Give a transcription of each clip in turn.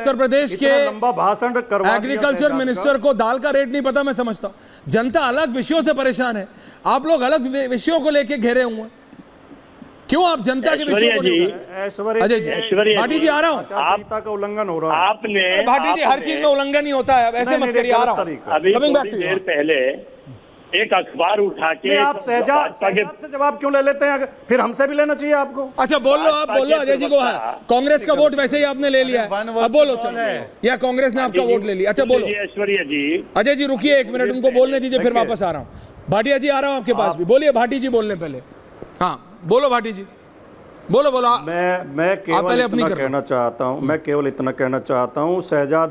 उत्तर प्रदेश के लंबा भाषण करवा एग्रीकल्चर मिनिस्टर को दाल का रेट नहीं पता, मैं समझता हूं। जनता अलग विषयों से परेशान है, आप लोग अलग विषयों को लेके घेरे हुए हैं। क्यों आप जनता के विषयों को नहीं उठाते? अजय जी, भाटी जी आ रहा हूँ। संहिता का उल्लंघन हो रहा है आपने, भाटी जी हर चीज में उल्लंघन नहीं होता है, ऐसे मत करिए। आ रहा हूँ, अभी थोड़ी देर पहले एक अखबार उठा के आप शहजाद से जवाब क्यों ले लेते हैं, फिर हमसे भी लेना चाहिए आपको। अच्छा बोल लो, आप बोल लो। अजय जी को है कांग्रेस का वोट वैसे ही आपने ले लिया है, अब बोलो। या कांग्रेस ने आपका वोट ले लिया। अच्छा बोलो ऐश्वर्या जी। अजय जी रुकिए 1 मिनट, उनको बोलने दीजिए, फिर वापस आ रहा हूँ। भाटिया जी आ रहा हूँ आपके पास भी, बोलिए भाटी जी बोलने पहले। हाँ बोलो भाटी जी, बोलो बोलो। मैं केवल इतना कहना चाहता हूं, मैं केवल इतना कहना चाहता हूं, शहजाद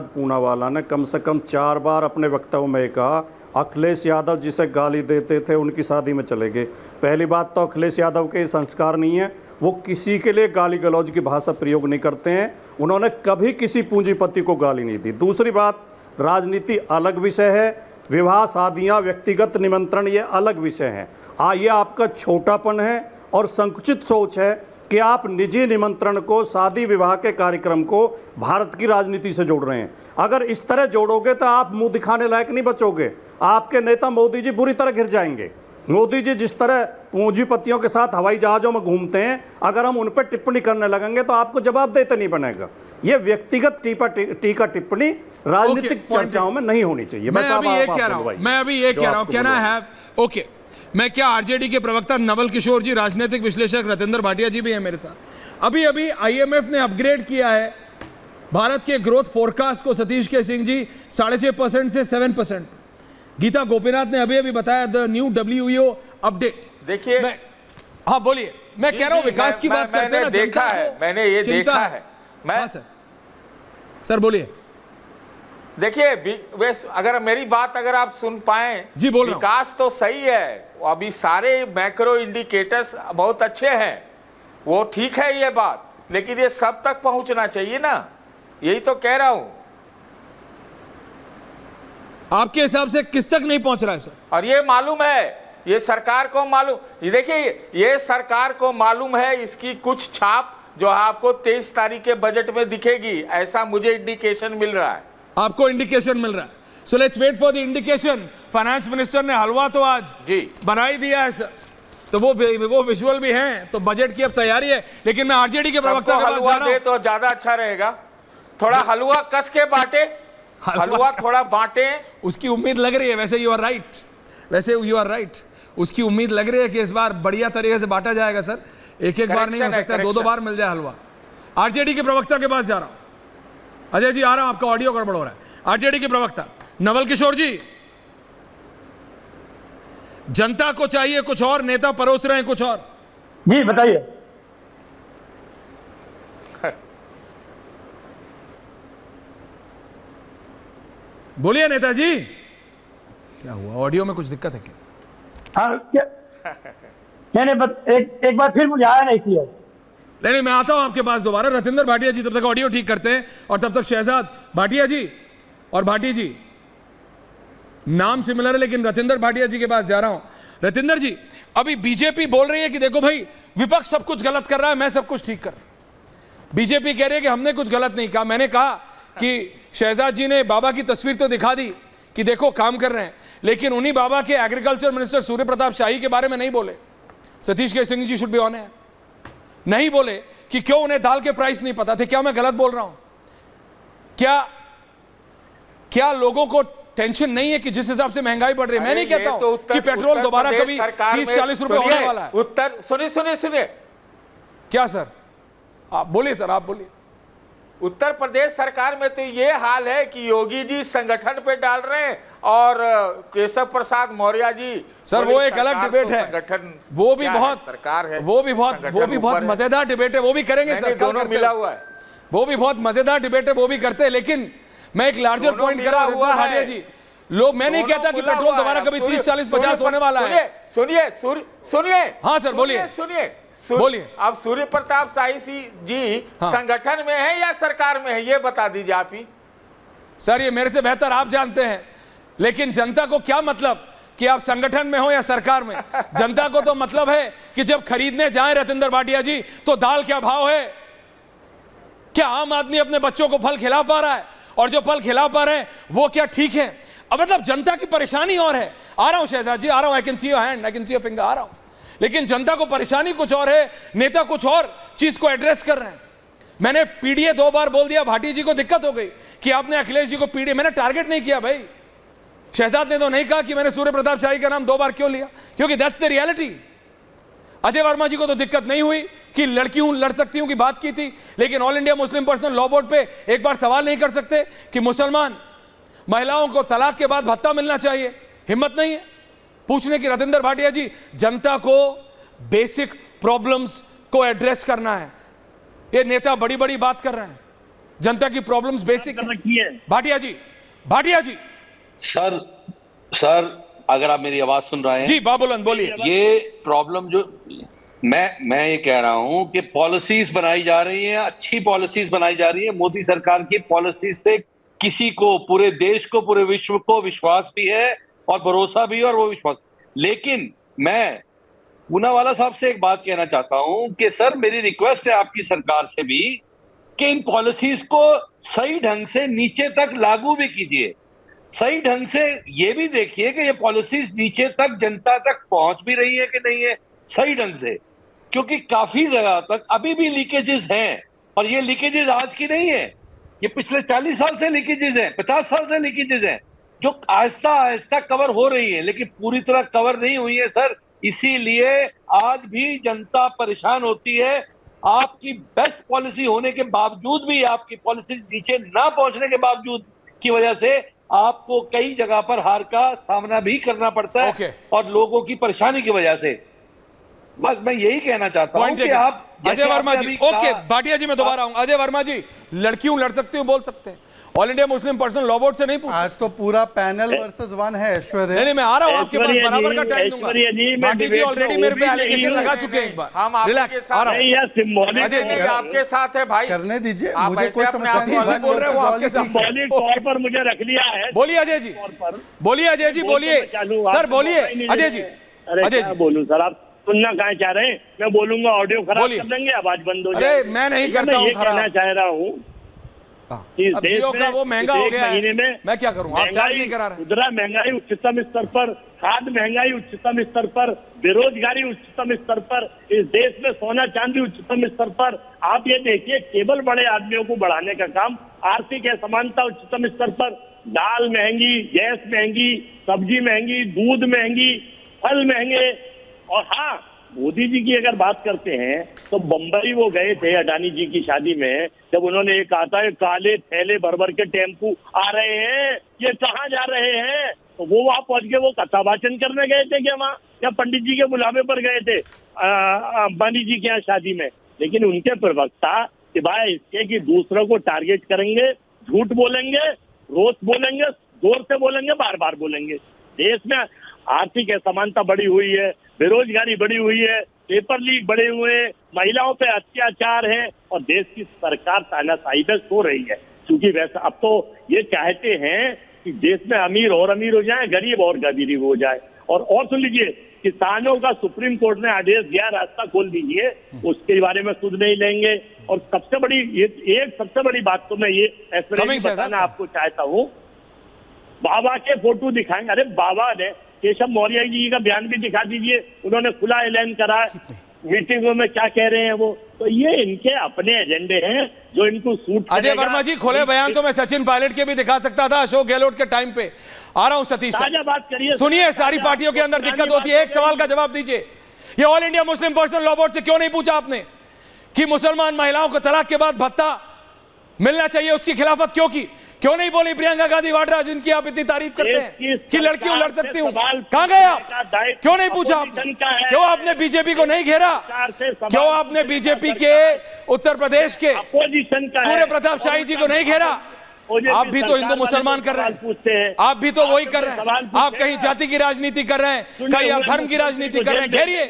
पूनावाला ने कम से कम 4 बार अपने वक्तव्य में कहा अखिलेश यादव जिसे गाली देते थे उनकी शादी में चले गए। पहली बात तो अखिलेश यादव के संस्कार नहीं है, वो किसी के लिए गाली गलौज की भाषा प्रयोग नहीं करते हैं, उन्होंने कभी किसी पूंजीपति को गाली नहीं दी। दूसरी बात, राजनीति अलग विषय है, विवाह शादियां व्यक्तिगत निमंत्रण ये अलग विषय हैं। ये आपका छोटापन है और संकुचित सोच है कि आप निजी निमंत्रण को, शादी विवाह के कार्यक्रम को भारत की राजनीति से जोड़ रहे हैं। अगर इस तरह जोड़ोगे तो आप मुंह दिखाने लायक नहीं बचोगे। आपके नेता मोदी जी बुरी तरह गिर जाएंगे। मोदी जी जिस तरह पूंजीपतियों के साथ हवाई जहाज़ों में घूमते हैं, अगर हम उन पर टिप्पणी करने लगेंगे तो आपको जवाब देते नहीं बनेगा। ये व्यक्तिगत टीका टिप्पणी राजनीतिक चर्चाओं में नहीं होनी चाहिए। मैं अभी ये कह रहा हूँ, कैन आई हैव ओके। मैं क्या आरजेडी के प्रवक्ता नवल किशोर जी, राजनीतिक विश्लेषक रतेंद्र भाटिया जी भी हैं मेरे साथ। अभी अभी आईएमएफ ने अपग्रेड किया है भारत के ग्रोथ फोरकास्ट को, सतीश के सिंह जी 6.5% से 7%। गीता गोपीनाथ ने अभी अभी बताया द न्यू डब्ल्यूईओ अपडेट। देखिए, हाँ बोलिए। मैं कह रहा हूं विकास की बात करते हैं ना, देखा है, मैंने ये देखा है। मैं सर बोलिए। देखिए, अगर मेरी बात अगर आप सुन पाए जी, बोल विकास तो सही है, अभी सारे मैक्रो इंडिकेटर्स बहुत अच्छे हैं, वो ठीक है ये बात, लेकिन ये सब तक पहुंचना चाहिए ना, यही तो कह रहा हूं। आपके हिसाब से किस तक नहीं पहुंच रहा है सर? और ये मालूम है, ये सरकार को मालूम, ये देखिए ये सरकार को मालूम है, इसकी कुछ छाप जो आपको 23 तारीख के बजट में दिखेगी, ऐसा मुझे इंडिकेशन मिल रहा है। आपको इंडिकेशन मिल रहा है? So let's wait for the indication. Finance minister ने हलवा तो आज जी बना ही दिया है सर, तो वो विजुअल भी हैं, तो बजट की अब तैयारी है। लेकिन मैं आरजेडी के प्रवक्ता के पास जा रहा हूं, तो ज्यादा अच्छा रहेगा, थोड़ा हलवा कस के बांटे, हलवा थोड़ा बांटे, उसकी उम्मीद लग रही है। वैसे यू आर राइट, उसकी उम्मीद लग रही है कि इस बार बढ़िया तरीके से बांटा जाएगा सर। एक बार नहीं हो सकता, 2 बार मिल जाए हलवा। आरजेडी के प्रवक्ता के पास जा रहा हूं। अजय जी आ रहा हूं, आपका ऑडियो गड़बड़ हो रहा है। आरजेडी के प्रवक्ता नवल किशोर जी, जनता को चाहिए कुछ और, नेता परोस रहे हैं कुछ और। जी बताइए। बोलिए नेताजी, क्या हुआ? ऑडियो में कुछ दिक्कत है क्या? हाँ क्या? नहीं, एक बार फिर मुझे आया नहीं क्लियर। नहीं, मैं आता हूं आपके पास दोबारा। रतेंद्र भाटिया जी तब तक ऑडियो ठीक करते हैं, और तब तक शहजाद भाटिया जी और भाटी जी, नाम सिमिलर है लेकिन रतेंद्र भाटिया जी के पास जा रहा हूं। रतेंद्र जी, अभी बीजेपी बोल रही है कि देखो भाई, विपक्ष सब कुछ गलत कर रहा है, मैं सब कुछ ठीक कर रहा हूं। बीजेपी कह रही है कि हमने कुछ गलत नहीं कहा। मैंने कहा कि शहजाद जी ने बाबा की तस्वीर तो दिखा दी कि देखो काम कर रहे हैं, लेकिन उन्हीं बाबा के एग्रीकल्चर मिनिस्टर सूर्य प्रताप शाही के बारे में नहीं बोले। सतीश के Singh ji should be on है, नहीं बोले कि क्यों उन्हें दाल के प्राइस नहीं पता थे। क्या मैं गलत बोल रहा हूं? क्या लोगों को टेंशन नहीं है कि जिस हिसाब से महंगाई बढ़ रही है? मैं नहीं कहता हूं कि पेट्रोल दोबारा कभी 30-40 रुपए होने वाला है। उत्तर सुनिए क्या सर? आप बोलिए सर, आप बोलिए। उत्तर प्रदेश सरकार में तो ये हाल है कि योगी जी संगठन पे डाल रहे हैं और केशव प्रसाद मौर्य जी, सर वो एक अलग डिबेट है, संगठन वो भी बहुत सरकार है, वो भी बहुत मजेदार डिबेट है, वो भी करेंगे सर, दोनों मिला हुआ है, वो भी बहुत मजेदार डिबेट है, वो भी करते हैं। लेकिन मैं एक लार्जर पॉइंट कर रहा हूं भाटिया जी, लोग, मैं नहीं कहता कि पेट्रोल दोबारा कभी 30, 40, 50 होने वाला है। सुनिए, हाँ सर बोलिए, बोलिए। अब सूर्य प्रताप शाही जी संगठन में है या सरकार में है, ये बता दीजिए आप ही। सर ये मेरे से बेहतर आप जानते हैं, लेकिन जनता को क्या मतलब कि आप संगठन में हो या सरकार में? जनता को तो मतलब है कि जब खरीदने जाएं रतेंद्र भाटिया जी, तो दाल क्या भाव है, क्या आम आदमी अपने बच्चों को फल खिला पा रहा है? और जो फल खिला पा रहे हैं वो क्या ठीक है? अब मतलब जनता की परेशानी और है। आ रहा हूं शहजाद जी, आ रहा हूं। I can see your hand, I can see your finger, आ रहा हूं। लेकिन जनता को परेशानी कुछ और है, नेता कुछ और चीज को एड्रेस कर रहे हैं। मैंने पीडीए 2 बार बोल दिया, भाटी जी को दिक्कत हो गई कि आपने अखिलेश जी को पीडीए, मैंने टारगेट नहीं किया भाई। शहजाद ने तो नहीं कहा कि मैंने सूर्य प्रताप शाही का नाम 2 बार क्यों लिया, क्योंकि that's the reality. Ajay Verma ji को तो दिक्कत नहीं हुई कि लड़की हूं, लड़ सकती हूं की बात की थी, लेकिन all India Muslim personal law board पे एक बार सवाल नहीं कर सकते कि मुसलमान महिलाओं को तलाक के बाद भत्ता मिलना चाहिए? हिम्मत नहीं है पूछने की। रतिंदर भाटिया जी, जनता को बेसिक प्रॉब्लम्स को एड्रेस करना है। ये नेता बड़ी बड़ी बात कर रहे हैं, जनता की प्रॉब्लम्स बेसिक है। भाटिया जी, भाटिया जी। सर अगर आप मेरी आवाज सुन रहे हैं जी, बाबुलंद बोलिए। ये प्रॉब्लम जो मैं ये कह रहा हूं कि पॉलिसीज बनाई जा रही हैं, अच्छी पॉलिसीज बनाई जा रही है। मोदी सरकार की पॉलिसीज से किसी को, पूरे देश को, पूरे विश्व को विश्वास भी है और भरोसा भी है, और वो विश्वास। लेकिन मैं पूनावाला साहब से एक बात कहना चाहता हूं कि सर मेरी रिक्वेस्ट है आपकी सरकार से भी कि इन पॉलिसीज को सही ढंग से नीचे तक लागू भी कीजिए। सही ढंग से ये भी देखिए कि ये पॉलिसीज नीचे तक, जनता तक पहुंच भी रही है कि नहीं है सही ढंग से, क्योंकि काफी जगह तक अभी भी लीकेजेस हैं। और ये लीकेजेस आज की नहीं है, ये पिछले 40 साल से लीकेजेस हैं, 50 साल से लीकेजेस हैं, जो आहिस्ता आहिस्ता कवर हो रही है, लेकिन पूरी तरह कवर नहीं हुई है सर। इसीलिए आज भी जनता परेशान होती है। आपकी बेस्ट पॉलिसी होने के बावजूद भी, आपकी पॉलिसी नीचे ना पहुंचने के बावजूद की वजह से आपको कई जगह पर हार का सामना भी करना पड़ता है, और लोगों की परेशानी की वजह से। बस मैं यही कहना चाहता हूं कि आप अजय वर्मा जी, ओके भाटिया जी मैं दोबारा आऊंगा। अजय वर्मा जी, लड़की हूं, लड़ सकती हूं, बोल सकते हैं। All India Muslim personal law board से नहीं पूछा। आज तो पूरा पैनल वर्सेस 1 है ऐश्वर्या। नहीं, मैं आ रहा हूं, आपके पास बराबर का टाइम दूंगा। भाटी जी ऑलरेडी मेरे पे एलिगेशन लगा चुके हैं एक बार। हम रिलैक्स, आ रहा हूं। अजय जी आपके साथ है भाई, करने दीजिए, आप मुझे कोई ऐसे समस्या अपने नहीं। आप बोल रहे हो, आपके साथ सिंबॉलिक तौर पर मुझे रख लिया है। बोलिए अजय जी, बोलिए अजय जी, बोलिए सर, बोलिए अजय जी। अजय जी बोलूं सर, आप सुनना कहाँ चाह रहे हैं? मैं बोलूंगा ऑडियो खराब कर देंगे, आवाज बंद हो जाएगी। अरे मैं नहीं करता हूँ खराब। कहना चाह रहा हूँ अब जियो का वो महंगा हो गया है, मैं क्या करूं? आप चार्ज नहीं करा रहे। खुदरा महंगाई उच्चतम स्तर पर, खाद्य महंगाई उच्चतम स्तर पर, बेरोजगारी उच्चतम स्तर पर, इस देश में सोना चांदी उच्चतम स्तर पर। आप ये देखिए, केवल बड़े आदमियों को बढ़ाने का काम, आर्थिक असमानता उच्चतम स्तर पर, दाल महंगी, गैस महंगी, सब्जी महंगी, दूध महंगी, फल महंगे। और हाँ, मोदी जी की अगर बात करते हैं तो बंबई वो गए थे अडानी जी की शादी में, जब उन्होंने ये कहा था काले थैले भर भर के टेम्पू आ रहे हैं, ये कहाँ जा रहे हैं, तो वो वहां पहुंच के वो कथा वाचन करने गए थे क्या वहां, या पंडित जी के बुलावे पर गए थे अंबानी जी के यहाँ शादी में? लेकिन उनके प्रवक्ता सिवाय इसके कि दूसरों को टारगेट करेंगे, झूठ बोलेंगे, रोज बोलेंगे, जोर से बोलेंगे, बार बार बोलेंगे। देश में आर्थिक असमानता बढ़ी हुई है, बेरोजगारी बढ़ी हुई है, पेपर लीक बढ़े हुए हैं, महिलाओं पे अत्याचार है, और देश की सरकार तानाशाही पे सो रही है। क्योंकि वैसा अब तो ये चाहते हैं कि देश में अमीर और अमीर हो जाए, गरीब और गरीब हो जाए। और सुन लीजिए, किसानों का सुप्रीम कोर्ट ने आदेश दिया, रास्ता खोल दीजिए, उसके बारे में सुध नहीं लेंगे। और सबसे बड़ी एक सबसे बड़ी बात तो मैं ये बताना आपको चाहता हूँ, बाबा के फोटो दिखाएंगे। अरे बाबा ने केशव मौर्य जी का बयान भी दिखा दीजिए, उन्होंने खुला ऐलान करा मीटिंगों में क्या कह रहे हैं वो। तो ये इनके अपने एजेंडे हैं जो इनको सूट। अजय वर्मा जी, खुले बयान तो मैं सचिन पायलट के भी दिखा सकता था, अशोक गहलोत के टाइम पे। आ रहा हूं सतीश, बात करिए, सुनिए, सारी पार्टियों के अंदर दिक्कत होती है, एक सवाल का जवाब दीजिए। ये all India Muslim personal law board से क्यों नहीं पूछा आपने कि मुसलमान महिलाओं को तलाक के बाद भत्ता मिलना चाहिए, उसकी खिलाफत क्यों की? क्यों नहीं बोली प्रियंका गांधी वाड्रा, जिनकी आप इतनी तारीफ करते हैं कि लड़कियों लड़ सकती हूँ? कहां गए आप? क्यों नहीं पूछा आपने? क्यों आपने बीजेपी को नहीं घेरा? क्यों आपने बीजेपी के उत्तर प्रदेश के सूर्य प्रताप शाही जी को नहीं घेरा? आप भी तो हिंदू मुसलमान कर रहे हैं, आप भी तो वही कर रहे हैं। आप कहीं जाति की राजनीति कर रहे हैं, कहीं आप धर्म की राजनीति कर रहे हैं। घेरिए,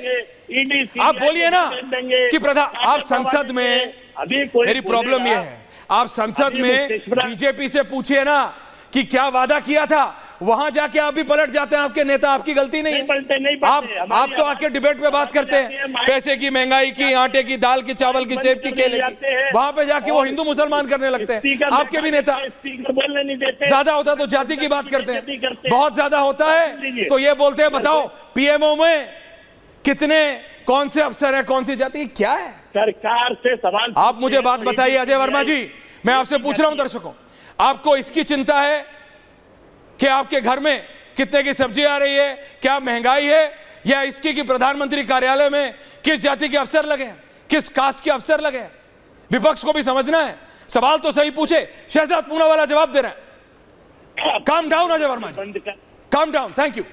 आप बोलिए ना कि प्रधान, आप संसद में, मेरी प्रॉब्लम यह है, आप संसद में बीजेपी से पूछिए ना कि क्या वादा किया था, वहां जाके आप भी पलट जाते हैं, आपके नेता, आपकी गलती नहीं नहीं पलटे, है। नहीं पलटे। आप तो आके डिबेट पे बात करते हैं पैसे की, महंगाई की, आटे की, दाल की, चावल की, सेब की, केले की, वहां पे जाके वो हिंदू मुसलमान करने लगते हैं। आपके भी नेता स्पीकर बोलने नहीं देते। ज्यादा होता तो जाति की बात करते हैं, बहुत ज्यादा होता है तो ये बोलते हैं बताओ पीएमओ में कितने, कौन से अफसर है, कौन सी जाति, क्या है? सरकार से सवाल आप मुझे बात बताइए अजय वर्मा जी, मैं आपसे पूछ रहा हूं दर्शकों, आपको इसकी चिंता है कि आपके घर में कितने की सब्जी आ रही है, क्या महंगाई है, या इसकी कि प्रधानमंत्री कार्यालय में किस जाति के अफसर लगे हैं, किस कास्ट के अफसर लगे हैं? विपक्ष को भी समझना है, सवाल तो सही पूछे। शहजाद पूनावाला जवाब दे रहे हैं। काम डाउन अजय वर्मा जी, बंद कर। Calm down, thank you.